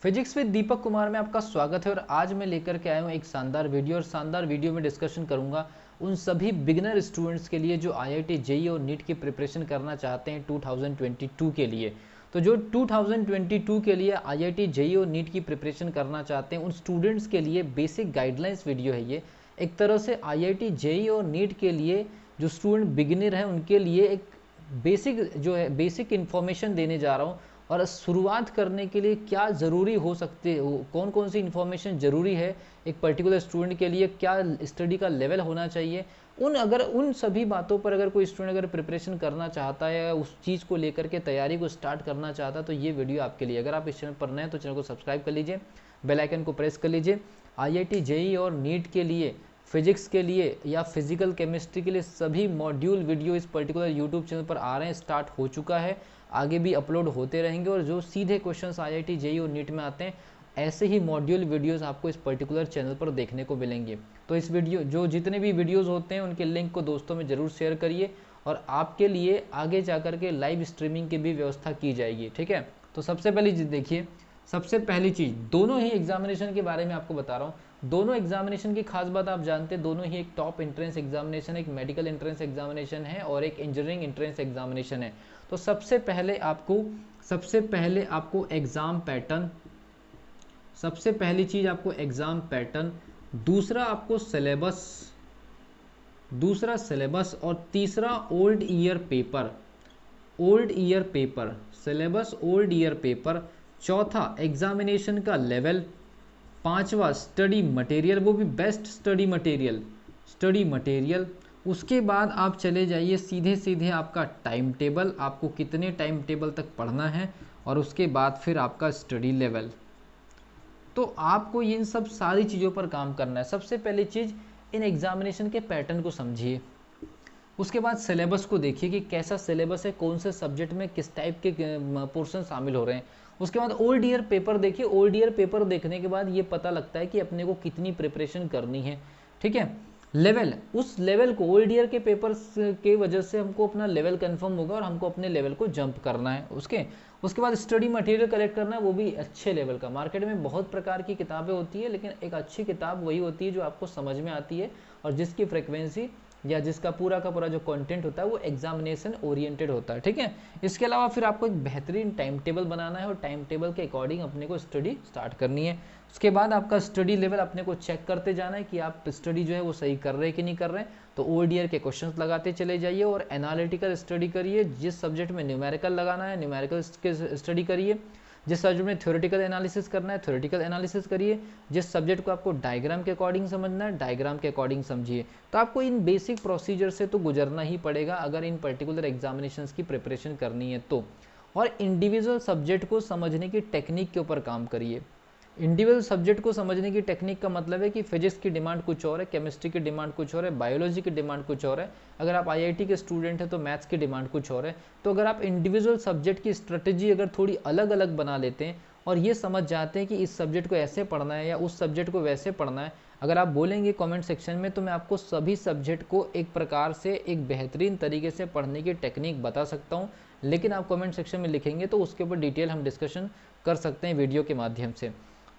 Physics with Deepak Kumar में आपका स्वागत है और आज मैं लेकर के आया हूँ एक शानदार वीडियो और शानदार वीडियो में डिस्कशन करूंगा उन सभी बिगिनर स्टूडेंट्स के लिए जो आईआईटी जेईई और नीट की प्रिपरेशन करना चाहते हैं 2022 के लिए। तो जो 2022 के लिए आईआईटी जेईई और नीट की प्रिपरेशन करना चाहते हैं उन स्टूडेंट्स के लिए बेसिक गाइडलाइंस वीडियो है ये। एक तरह से आईआईटी जेईई और नीट के लिए जो स्टूडेंट बिगिनर हैं उनके लिए एक बेसिक इन्फॉर्मेशन देने जा रहा हूँ। और शुरुआत करने के लिए क्या ज़रूरी हो सकते हो, कौन कौन सी इन्फॉर्मेशन ज़रूरी है एक पर्टिकुलर स्टूडेंट के लिए, क्या स्टडी का लेवल होना चाहिए, उन सभी बातों पर अगर कोई स्टूडेंट अगर प्रिपरेशन करना चाहता है या उस चीज़ को लेकर के तैयारी को स्टार्ट करना चाहता है तो ये वीडियो आपके लिए। अगर आप इस चैनल पर नए हैं तो चैनल को सब्सक्राइब कर लीजिए, बेल आइकन को प्रेस कर लीजिए। आईआईटी जेईई और नीट के लिए, फिजिक्स के लिए या फिजिकल केमिस्ट्री के लिए सभी मॉड्यूल वीडियो इस पर्टिकुलर यूट्यूब चैनल पर आ रहे हैं, स्टार्ट हो चुका है, आगे भी अपलोड होते रहेंगे। और जो सीधे क्वेश्चंस आईआईटी जेईई और नीट में आते हैं ऐसे ही मॉड्यूल वीडियोस आपको इस पर्टिकुलर चैनल पर देखने को मिलेंगे। तो इस वीडियो जो जितने भी वीडियोस होते हैं उनके लिंक को दोस्तों में ज़रूर शेयर करिए और आपके लिए आगे जाकर के लाइव स्ट्रीमिंग की भी व्यवस्था की जाएगी, ठीक है। तो सबसे पहले देखिए, सबसे पहली चीज़ दोनों ही एग्जामिनेशन के बारे में आपको बता रहा हूँ। दोनों एग्जामिनेशन की खास बात आप जानते हैं, दोनों ही एक टॉप एंट्रेंस एग्जामिनेशन, एक मेडिकल एंट्रेंस एग्जामिनेशन है और एक इंजीनियरिंग एंट्रेंस एग्जामिनेशन है। तो सबसे पहले आपको एग्जाम पैटर्न, सबसे पहली चीज आपको एग्जाम पैटर्न, दूसरा आपको सिलेबस और तीसरा old year paper, syllabus old year paper, चौथा एग्जामिनेशन का लेवल, पांचवा स्टडी मटेरियल, वो भी बेस्ट स्टडी मटेरियल। उसके बाद आप चले जाइए सीधे आपका टाइम टेबल, आपको कितने टाइम टेबल तक पढ़ना है, और उसके बाद फिर आपका स्टडी लेवल। तो आपको इन सब सारी चीज़ों पर काम करना है। सबसे पहली चीज़ इन एग्जामिनेशन के पैटर्न को समझिए, उसके बाद सिलेबस को देखिए कि कैसा सिलेबस है, कौन से सब्जेक्ट में किस टाइप के पोर्शन शामिल हो रहे हैं। उसके बाद ओल्ड ईयर पेपर देखिए, ओल्ड ईयर पेपर देखने के बाद ये पता लगता है कि अपने को कितनी प्रिपरेशन करनी है, ठीक है। लेवल, उस लेवल को ओल्ड ईयर के पेपर के वजह से हमको अपना लेवल कंफर्म होगा और हमको अपने लेवल को जंप करना है। उसके बाद स्टडी मटेरियल कलेक्ट करना है, वो भी अच्छे लेवल का। मार्केट में बहुत प्रकार की किताबें होती है, लेकिन एक अच्छी किताब वही होती है जो आपको समझ में आती है और जिसकी फ्रिक्वेंसी या जिसका पूरा का पूरा जो कंटेंट होता है वो एग्जामिनेशन ओरिएंटेड होता है, ठीक है। इसके अलावा फिर आपको एक बेहतरीन टाइम टेबल बनाना है और टाइम टेबल के अकॉर्डिंग अपने को स्टडी स्टार्ट करनी है। उसके बाद आपका स्टडी लेवल अपने को चेक करते जाना है कि आप स्टडी जो है वो सही कर रहे हैं कि नहीं कर रहे हैं। तो ओल्ड ईयर के क्वेश्चंस लगाते चले जाइए और एनालिटिकल स्टडी करिए। जिस सब्जेक्ट में न्यूमेरिकल लगाना है न्यूमेरिकल स्टडी करिए, जिस सब्जेक्ट में थ्योरेटिकल एनालिसिस करना है थ्योरेटिकल एनालिसिस करिए, जिस सब्जेक्ट को आपको डायग्राम के अकॉर्डिंग समझना है डायग्राम के अकॉर्डिंग समझिए। तो आपको इन बेसिक प्रोसीजर से तो गुजरना ही पड़ेगा अगर इन पर्टिकुलर एग्जामिनेशंस की प्रिपरेशन करनी है तो। और इंडिविजुअल सब्जेक्ट को समझने की टेक्निक के ऊपर काम करिए। इंडिविजुअल सब्जेक्ट को समझने की टेक्निक का मतलब है कि फिजिक्स की डिमांड कुछ और है, केमिस्ट्री की डिमांड कुछ और है, बायोलॉजी की डिमांड कुछ और है। अगर आप आईआईटी के स्टूडेंट हैं तो मैथ्स की डिमांड कुछ और है। तो अगर आप इंडिविजुअल सब्जेक्ट की स्ट्रेटजी अगर थोड़ी अलग अलग बना लेते हैं और ये समझ जाते हैं कि इस सब्जेक्ट को ऐसे पढ़ना है या उस सब्जेक्ट को वैसे पढ़ना है, अगर आप बोलेंगे कमेंट सेक्शन में तो मैं आपको सभी सब्जेक्ट को एक प्रकार से एक बेहतरीन तरीके से पढ़ने की टेक्निक बता सकता हूँ। लेकिन आप कमेंट सेक्शन में लिखेंगे तो उसके ऊपर डिटेल हम डिस्कशन कर सकते हैं वीडियो के माध्यम से।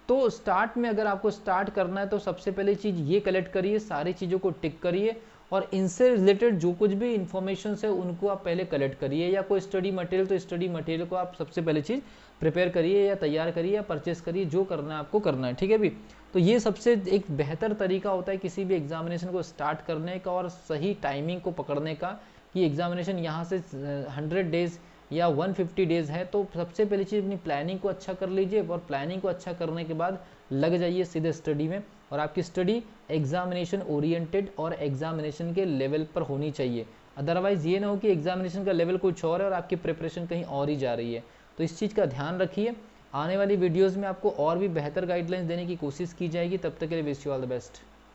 तो स्टार्ट में अगर आपको स्टार्ट करना है तो सबसे पहली चीज़ ये कलेक्ट करिए, सारी चीज़ों को टिक करिए और इनसे रिलेटेड जो कुछ भी इंफॉर्मेशन है उनको आप पहले कलेक्ट करिए। या कोई स्टडी मटेरियल तो स्टडी मटेरियल को आप सबसे पहले चीज़ प्रिपेयर करिए या तैयार करिए या परचेस करिए, जो करना है आपको करना है, ठीक है भी। तो ये सबसे एक बेहतर तरीका होता है किसी भी एग्जामिनेशन को स्टार्ट करने का और सही टाइमिंग को पकड़ने का कि एग्जामिनेशन यहाँ से 100 डेज या 150 डेज है। तो सबसे पहली चीज़ अपनी प्लानिंग को अच्छा कर लीजिए और प्लानिंग को अच्छा करने के बाद लग जाइए सीधे स्टडी में। और आपकी स्टडी एग्जामिनेशन ओरिएंटेड और एग्जामिनेशन के लेवल पर होनी चाहिए। अदरवाइज़ ये ना हो कि एग्जामिनेशन का लेवल कुछ और है और आपकी प्रिपरेशन कहीं और ही जा रही है। तो इस चीज़ का ध्यान रखिए। आने वाली वीडियोज़ में आपको और भी बेहतर गाइडलाइंस देने की कोशिश की जाएगी। तब तक के लिए wish you all the best.